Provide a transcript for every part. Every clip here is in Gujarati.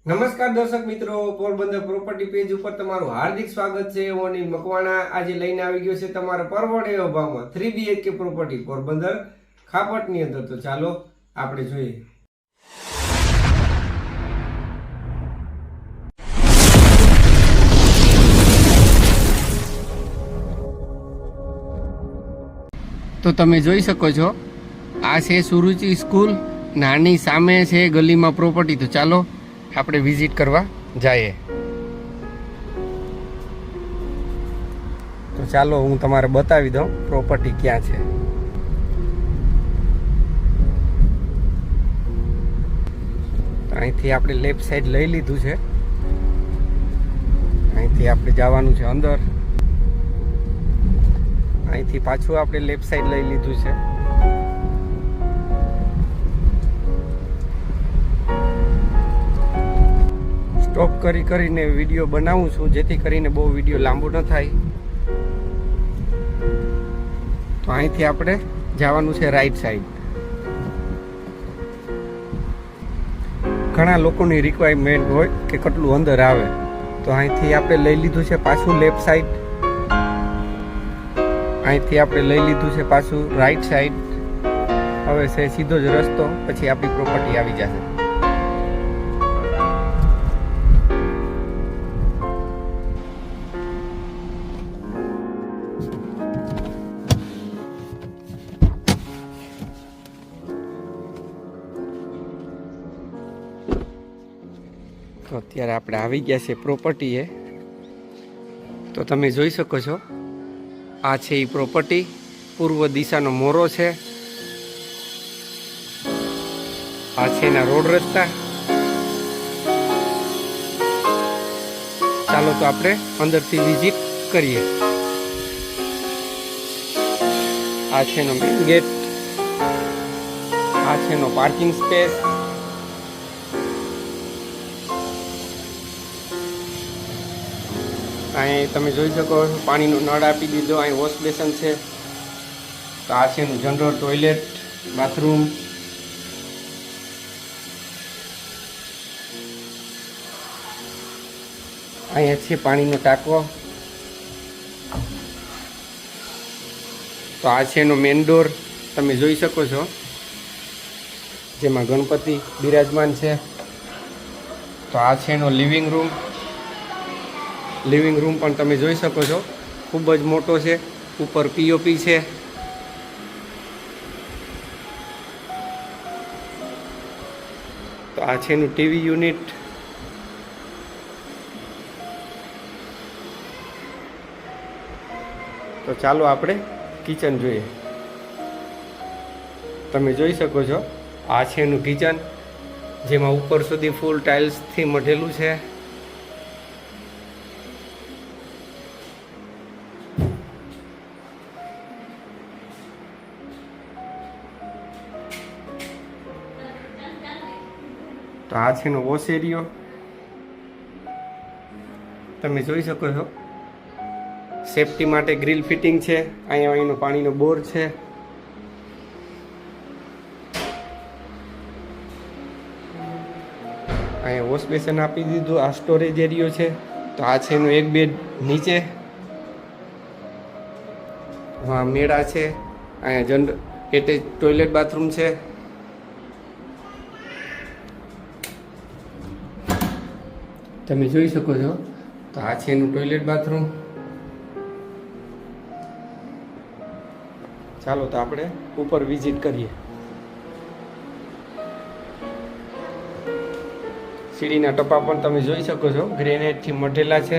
નમસ્કાર દર્શક મિત્રો, પોરબંદર પ્રોપર્ટી પેજ ઉપર તમારું હાર્દિક સ્વાગત છે. હું અનિલ મકવાણા આજે લઈને આવી ગયો છે તમારા પરવડે ભાવમાં 3 BHK પ્રોપર્ટી પોરબંદર ખાપટની અંદર. તો ચાલો આપણે જોઈએ. તો તમે જોઈ શકો છો, આ છે સુરુચિ સ્કૂલ, નાની સામે છે ગલીમાં પ્રોપર્ટી. તો ચાલો આપણે વિઝિટ કરવા જઈએ. તો ચાલો હું તમારે બતાવી દઉં પ્રોપર્ટી ક્યાં છે. અહીંથી આપણે લેફ્ટ સાઈડ લઈ લીધું છે. અહીંથી આપણે જવાનું છે અંદર. અહીંથી પાછું આપણે લેફ્ટ સાઈડ લઈ લીધું છે. સ્ટોપ કરીને વિડીયો બનાવું છું, જેથી કરીને બહુ વિડીયો લાંબો ન થાય. તો અહીંથી આપણે જવાનું છે રાઈટ સાઈડ. ઘણા લોકોની રિક્વાયરમેન્ટ હોય કે કેટલું અંદર આવે, તો અહીંથી આપણે લઈ લીધું છે પાછું લેફ્ટ સાઈડ. અહીંથી આપણે લઈ લીધું છે પાછું રાઈટ સાઈડ. હવે છે સીધો જ રસ્તો, પછી આપણી પ્રોપર્ટી આવી જશે. તો અત્યારે આપણે આવી ગયા છે પ્રોપર્ટીએ. તો તમે જોઈ શકો છો, આ છે એ પ્રોપર્ટી. પૂર્વ દિશાનો મોરો છે. આ છે એના રોડ રસ્તા. ચાલો તો આપણે અંદરથી વિઝિટ કરીએ. આ છે એનો મેઇન ગેટ. આ છે એનો પાર્કિંગ સ્પેસ. અહીં તમે જોઈ શકો છો, પાણીનો નળ આપી દીધો. અહીં વોશ બેસન છે. તો આ છે એનું જનરલ ટોયલેટ, બાથરૂમ. અહીંયા છે પાણીનો ટાંકો. તો આ છે એનો મેઇન ડોર, તમે જોઈ શકો છો, જેમાં ગણપતિ બિરાજમાન છે. તો આ છે એનો લિવિંગ રૂમ. લિવિંગ રૂમ પણ તમે જોઈ શકો છો, ખૂબ જ મોટો છે. ઉપર પીઓપી છે. તો આ છે એનું ટીવી યુનિટ. તો ચાલો આપણે કિચન જોઈએ. તમે જોઈ શકો છો, આ છે એનું કિચન, જેમાં ઉપર સુધી ફૂલ ટાઇલ્સથી મઢેલું છે. તો આ છે એનો વોશ એરિયો. તમે જોઈ શકો છો, સેફટી માટે ગ્રીલ ફિટિંગ છે. અહીંયા એનો પાણીનો બોર છે. અહીંયા વોશ બેસન આપી દીધું. આ સ્ટોરેજ એરિયો છે. તો આ છે એનો એક બેડ નીચે. હા, મેળા છે. અહીંયા એટેચ ટોયલેટ બાથરૂમ છે. તમે જોઈ શકો છો, તો આ છે એનું ટોયલેટ બાથરૂમ. ચાલો તો આપણે ઉપર વિઝિટ કરીએ. સીડીના ટપા પણ તમે જોઈ શકો છો, ગ્રેનાઇટથી મઢેલા છે.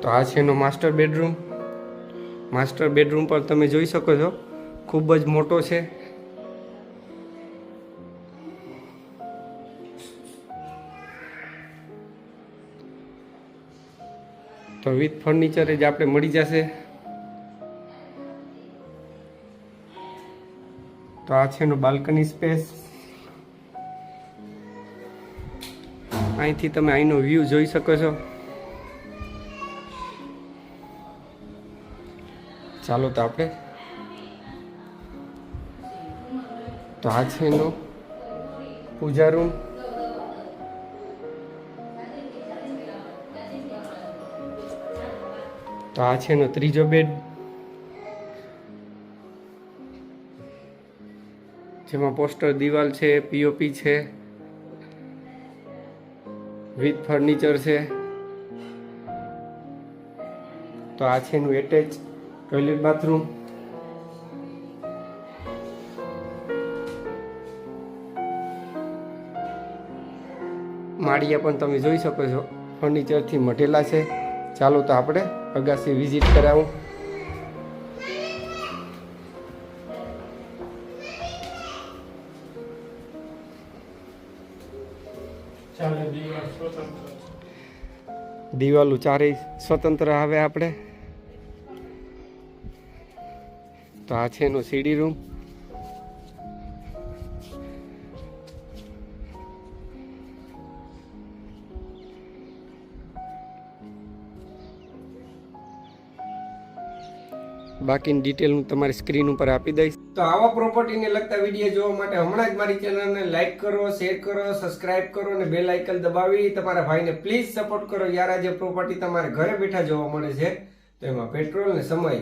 તો આ છે એનો માસ્ટર બેડરૂમ. માસ્ટર બેડરૂમ પર તમે જોઈ શકો છો, ખૂબ જ મોટો છે. તો વિથ ફર્નિચર જ આપણે મળી જશે. તો આ છે એનો બાલ્કની સ્પેસ. અહીંથી તમે અહીંનો વ્યૂ જોઈ શકો છો. ચાલો તો આપણે તો આ છે એનો પૂજા રૂમ. તો આ છે એનો ત્રીજો બેડ, જેમાં પોસ્ટર દિવાલ છે, પીઓપી છે, વિથ ફર્નિચર છે. તો આ છે એનું એટેચ ટોયલેટ બાથરૂમ. માળિયા પણ તમે જોઈ શકો છો ફર્નિચરથી મઢેલા છે. ચાલો તો આપણે અગાસી વિઝિટ કરાવું. દિવાલો ચારેય સ્વતંત્ર આવે આપણે. તો આ છે એનો સીડી રૂમ. બાકીની ડિટેલ હું તમારી સ્ક્રીન ઉપર આપી દઈશ. તો આવા પ્રોપર્ટીને લગતા વિડીયો જોવા માટે હમણાં જ મારી ચેનલને લાઈક કરો, શેર કરો, સબસ્ક્રાઇબ કરો અને બેલ આઇકન દબાવી તમારા ભાઈને પ્લીઝ સપોર્ટ કરો. યાર, આ જે પ્રોપર્ટી તમારે ઘરે બેઠા જોવા મળે છે તો એમાં પેટ્રોલ ને સમય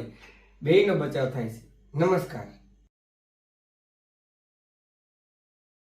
બેયનો બચાવ થાય છે. નમસ્કાર.